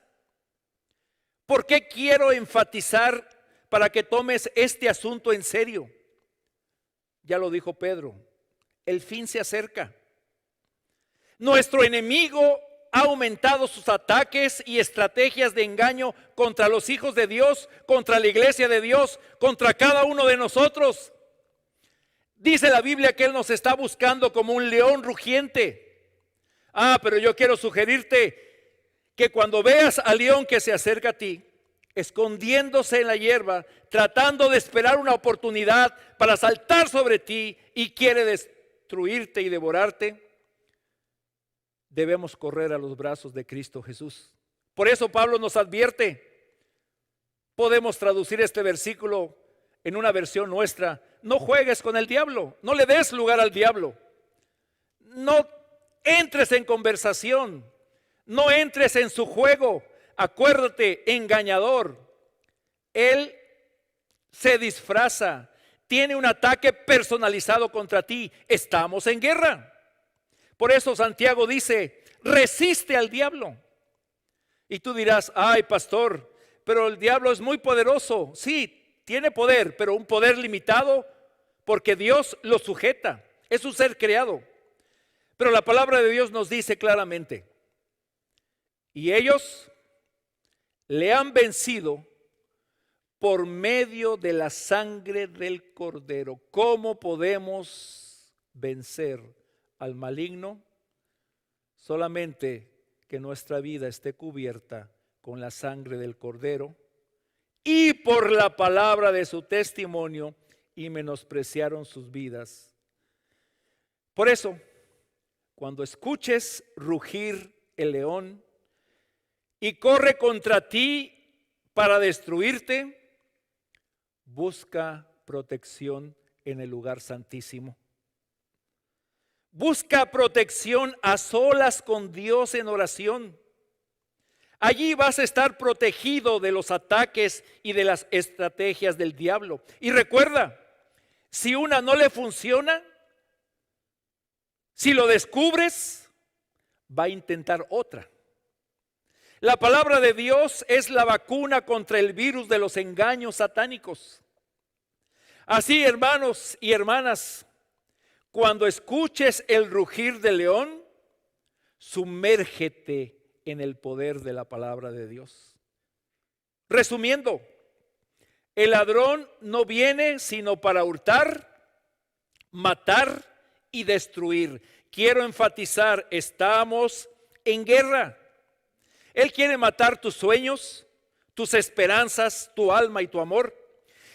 ¿Por qué quiero enfatizar para que tomes este asunto en serio? Ya lo dijo Pedro, el fin se acerca. Nuestro enemigo ha aumentado sus ataques y estrategias de engaño contra los hijos de Dios, contra la iglesia de Dios, contra cada uno de nosotros. Dice la Biblia que Él nos está buscando como un león rugiente. Pero yo quiero sugerirte que cuando veas al león que se acerca a ti, escondiéndose en la hierba, tratando de esperar una oportunidad para saltar sobre ti y quiere destruirte y devorarte, debemos correr a los brazos de Cristo Jesús. Por eso Pablo nos advierte. Podemos traducir este versículo en una versión nuestra: no juegues con el diablo, no le des lugar al diablo, no entres en conversación, no entres en su juego. Acuérdate, engañador, él se disfraza, tiene un ataque personalizado contra ti. Estamos en guerra. Por eso Santiago dice: resiste al diablo. Y tú dirás: ay, pastor, pero el diablo es muy poderoso. Sí, tiene poder, pero un poder limitado, porque Dios lo sujeta. Es un ser creado. Pero la palabra de Dios nos dice claramente: y ellos le han vencido por medio de la sangre del Cordero. ¿Cómo podemos vencer al maligno? Solamente que nuestra vida esté cubierta con la sangre del Cordero y por la palabra de su testimonio, y menospreciaron sus vidas. Por eso, cuando escuches rugir el león y corre contra ti para destruirte, busca protección en el lugar santísimo. Busca protección a solas con Dios en oración. Allí vas a estar protegido de los ataques y de las estrategias del diablo. Y recuerda, si una no le funciona, si lo descubres, va a intentar otra. La palabra de Dios es la vacuna contra el virus de los engaños satánicos. Así, hermanos y hermanas, cuando escuches el rugir del león, sumérgete en el poder de la palabra de Dios. Resumiendo, el ladrón no viene sino para hurtar, matar y destruir. Quiero enfatizar, estamos en guerra. Él quiere matar tus sueños, tus esperanzas, tu alma y tu amor.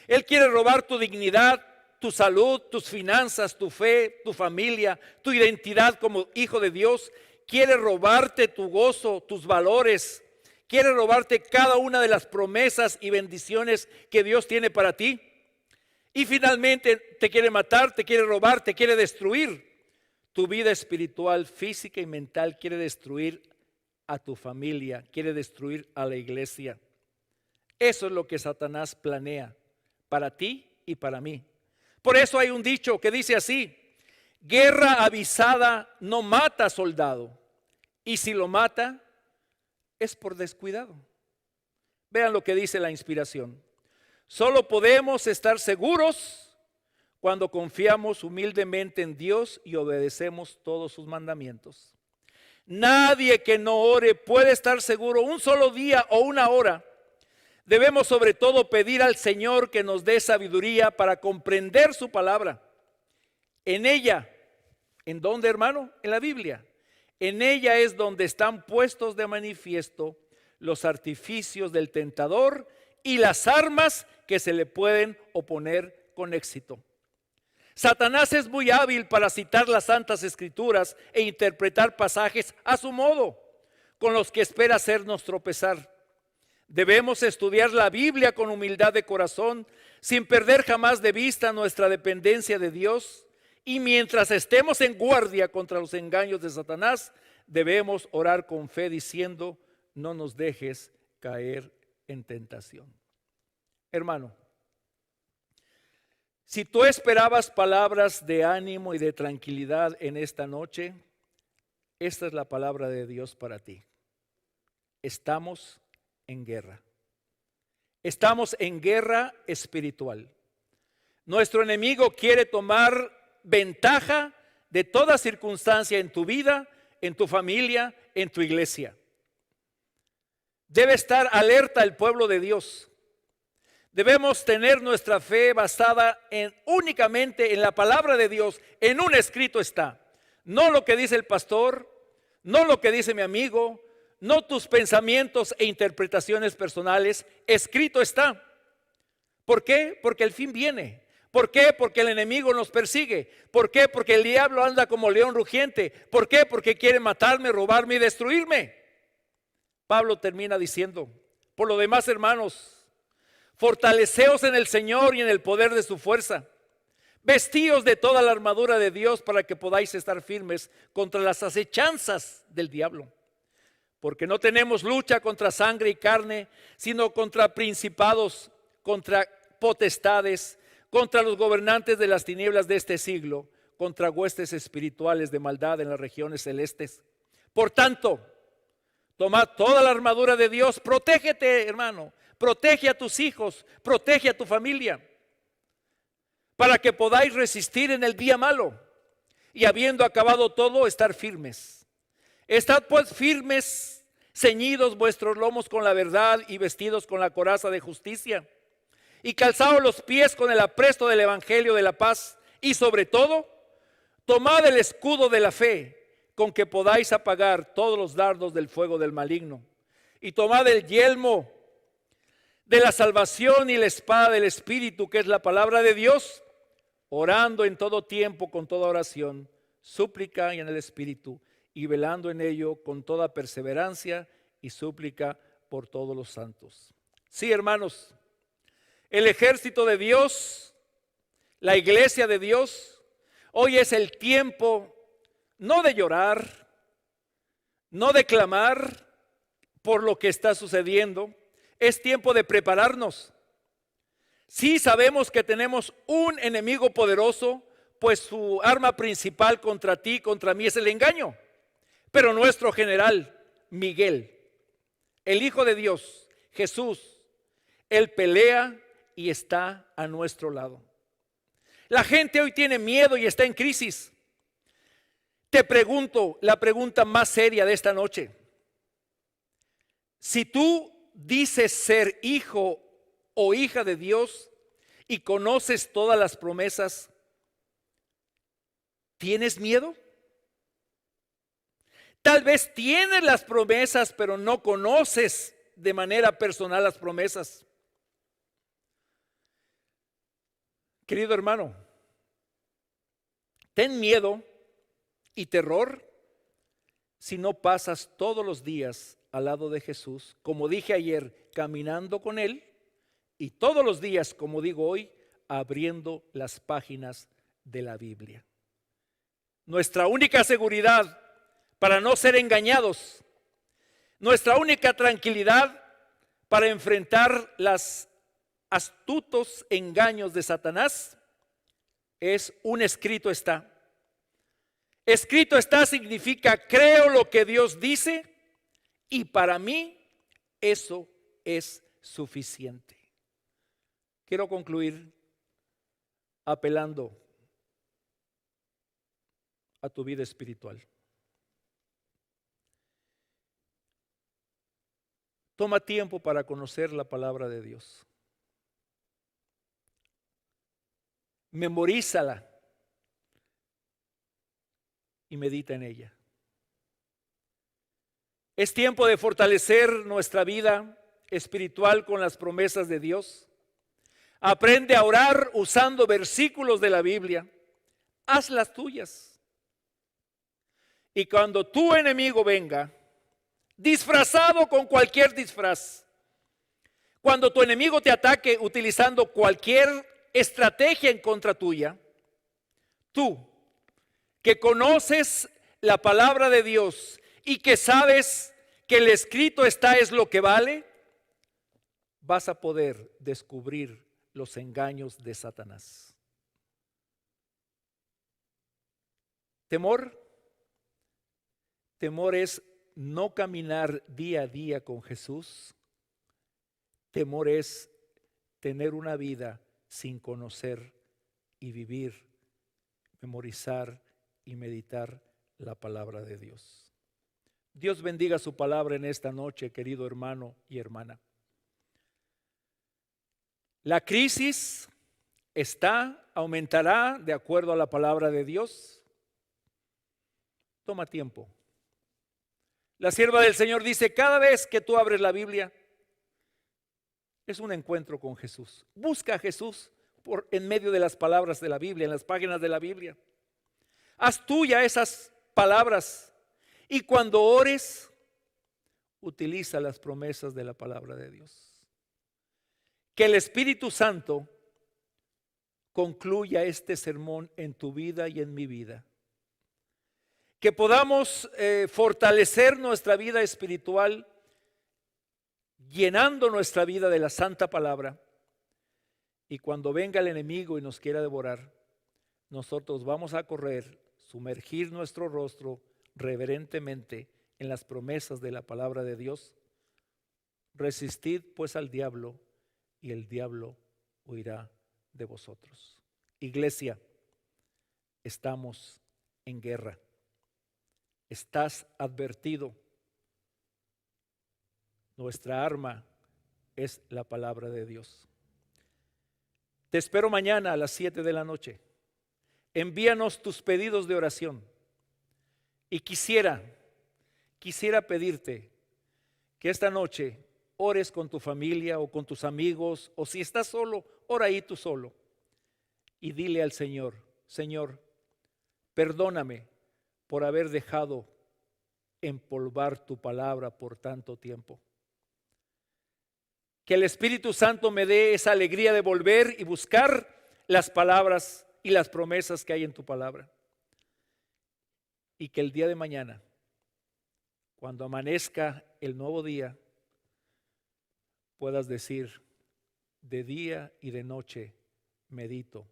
Él quiere robar tu dignidad, tu salud, tus finanzas, tu fe, tu familia, tu identidad como hijo de Dios. Quiere robarte tu gozo, tus valores. Quiere robarte cada una de las promesas y bendiciones que Dios tiene para ti. Y finalmente te quiere matar, te quiere robar, te quiere destruir. Tu vida espiritual, física y mental. Quiere destruir a tu familia, quiere destruir a la iglesia. Eso es lo que Satanás planea para ti y para mí. Por eso hay un dicho que dice así: guerra avisada no mata soldado, y si lo mata es por descuidado. Vean lo que dice la inspiración: solo podemos estar seguros cuando confiamos humildemente en Dios y obedecemos todos sus mandamientos. Nadie que no ore puede estar seguro un solo día o una hora. Debemos sobre todo pedir al Señor que nos dé sabiduría para comprender su palabra. En ella, ¿en dónde, hermano? En la Biblia. En ella es donde están puestos de manifiesto los artificios del tentador y las armas que se le pueden oponer con éxito. Satanás es muy hábil para citar las Santas Escrituras e interpretar pasajes a su modo, con los que espera hacernos tropezar. Debemos estudiar la Biblia con humildad de corazón, sin perder jamás de vista nuestra dependencia de Dios. Y mientras estemos en guardia contra los engaños de Satanás, debemos orar con fe diciendo: no nos dejes caer en tentación. Hermano, si tú esperabas palabras de ánimo y de tranquilidad en esta noche, esta es la palabra de Dios para ti. Estamos en guerra. Estamos en guerra espiritual. Nuestro enemigo quiere tomar ventaja de toda circunstancia en tu vida en tu familia, en tu iglesia. Debe estar alerta el pueblo de Dios. Debemos tener nuestra fe basada únicamente en la palabra de Dios. En un escrito está. No lo que dice el pastor, no lo que dice mi amigo, no tus pensamientos e interpretaciones personales. Escrito está. ¿Por qué? Porque el fin viene. ¿Por qué? Porque el enemigo nos persigue. ¿Por qué? Porque el diablo anda como león rugiente. ¿Por qué? Porque quiere matarme, robarme y destruirme. Pablo termina diciendo: por lo demás, hermanos, fortaleceos en el Señor y en el poder de su fuerza. Vestíos de toda la armadura de Dios para que podáis estar firmes contra las acechanzas del diablo. Porque no tenemos lucha contra sangre y carne, sino contra principados, contra potestades, contra los gobernantes de las tinieblas de este siglo, contra huestes espirituales de maldad en las regiones celestes. Por tanto, tomad toda la armadura de Dios. Protégete, hermano. Protege a tus hijos. Protege a tu familia. Para que podáis resistir en el día malo. Y habiendo acabado todo, estar firmes. Estad pues firmes, ceñidos vuestros lomos con la verdad y vestidos con la coraza de justicia. Y calzados los pies con el apresto del evangelio de la paz. Y sobre todo, tomad el escudo de la fe, con que podáis apagar todos los dardos del fuego del maligno. Y tomad el yelmo de la salvación y la espada del Espíritu, que es la palabra de Dios, orando en todo tiempo con toda oración, súplica y en el Espíritu, y velando en ello con toda perseverancia y súplica por todos los santos. Sí, hermanos, el ejército de Dios, la iglesia de Dios, hoy es el tiempo no de llorar, no de clamar por lo que está sucediendo. Es tiempo de prepararnos. Sí sabemos que tenemos un enemigo poderoso, pues su arma principal contra ti, contra mí, es el engaño. Pero nuestro general, Miguel, el Hijo de Dios, Jesús, Él pelea y está a nuestro lado. La gente hoy tiene miedo y está en crisis. Te pregunto la pregunta más seria de esta noche. Si tú dices ser hijo o hija de Dios y conoces todas las promesas, ¿tienes miedo? Tal vez tienes las promesas, pero no conoces de manera personal las promesas. Querido hermano, ten miedo y terror si no pasas todos los días al lado de Jesús, como dije ayer, caminando con Él, y todos los días, como digo hoy, abriendo las páginas de la Biblia. Nuestra única seguridad para no ser engañados, nuestra única tranquilidad para enfrentar los astutos engaños de Satanás es un escrito está. Escrito está significa creo lo que Dios dice y para mí eso es suficiente. Quiero concluir apelando a tu vida espiritual. Toma tiempo para conocer la palabra de Dios. Memorízala y medita en ella. Es tiempo de fortalecer nuestra vida espiritual con las promesas de Dios. Aprende a orar usando versículos de la Biblia. Haz las tuyas. Y cuando tu enemigo venga, disfrazado con cualquier disfraz, cuando tu enemigo te ataque utilizando cualquier estrategia en contra tuya, tú, que conoces la palabra de Dios y que sabes que el escrito está es lo que vale, vas a poder descubrir los engaños de Satanás. Temor es no caminar día a día con Jesús. Temor es tener una vida sin conocer y vivir, memorizar y meditar la palabra de Dios. Dios bendiga su palabra en esta noche, querido hermano y hermana. La crisis aumentará de acuerdo a la palabra de Dios. Toma tiempo. La sierva del Señor dice, cada vez que tú abres la Biblia, es un encuentro con Jesús. Busca a Jesús en medio de las palabras de la Biblia, en las páginas de la Biblia. Haz tuya esas palabras y cuando ores, utiliza las promesas de la palabra de Dios. Que el Espíritu Santo concluya este sermón en tu vida y en mi vida. Que podamos fortalecer nuestra vida espiritual llenando nuestra vida de la santa palabra. Y cuando venga el enemigo y nos quiera devorar, nosotros vamos a correr, sumergir nuestro rostro reverentemente en las promesas de la palabra de Dios. Resistid pues al diablo y el diablo huirá de vosotros. Iglesia, estamos en guerra. Estás advertido. Nuestra arma es la palabra de Dios. Te espero mañana a las 7 de la noche. Envíanos tus pedidos de oración. Y quisiera pedirte que esta noche ores con tu familia o con tus amigos, o si estás solo, ora ahí tú solo. Y dile al Señor, Señor, perdóname por haber dejado empolvar tu palabra por tanto tiempo. Que el Espíritu Santo me dé esa alegría de volver y buscar las palabras y las promesas que hay en tu palabra. Y que el día de mañana, cuando amanezca el nuevo día, puedas decir, de día y de noche medito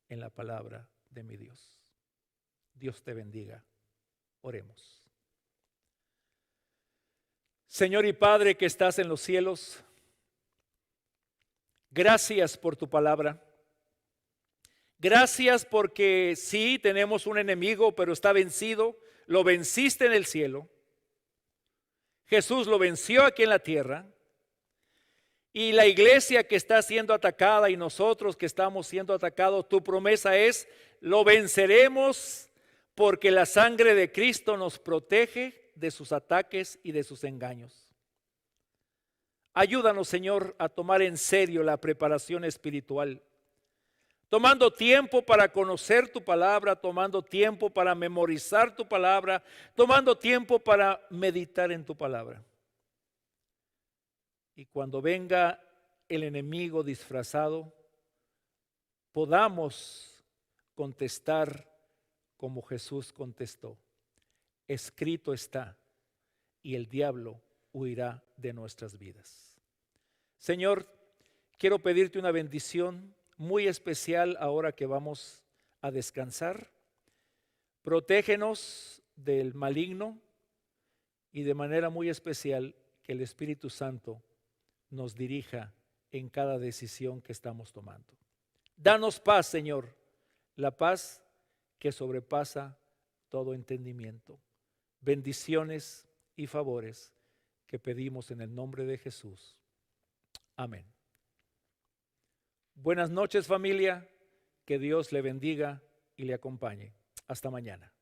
en la palabra de mi Dios. Dios te bendiga. Oremos. Señor y Padre que estás en los cielos, gracias por tu palabra. Gracias porque sí tenemos un enemigo, pero está vencido. Lo venciste en el cielo. Jesús lo venció aquí en la tierra. Y la iglesia que está siendo atacada y nosotros que estamos siendo atacados, tu promesa es, lo venceremos porque la sangre de Cristo nos protege de sus ataques y de sus engaños. Ayúdanos, Señor, a tomar en serio la preparación espiritual, tomando tiempo para conocer tu palabra, tomando tiempo para memorizar tu palabra, tomando tiempo para meditar en tu palabra. Y cuando venga el enemigo disfrazado, podamos contestar como Jesús contestó. Escrito está, y el diablo huirá de nuestras vidas. Señor, quiero pedirte una bendición muy especial ahora que vamos a descansar. Protégenos del maligno y de manera muy especial que el Espíritu Santo nos dirija en cada decisión que estamos tomando. Danos paz, Señor, la paz que sobrepasa todo entendimiento. Bendiciones y favores que pedimos en el nombre de Jesús. Amén. Buenas noches, familia. Que Dios le bendiga y le acompañe. Hasta mañana.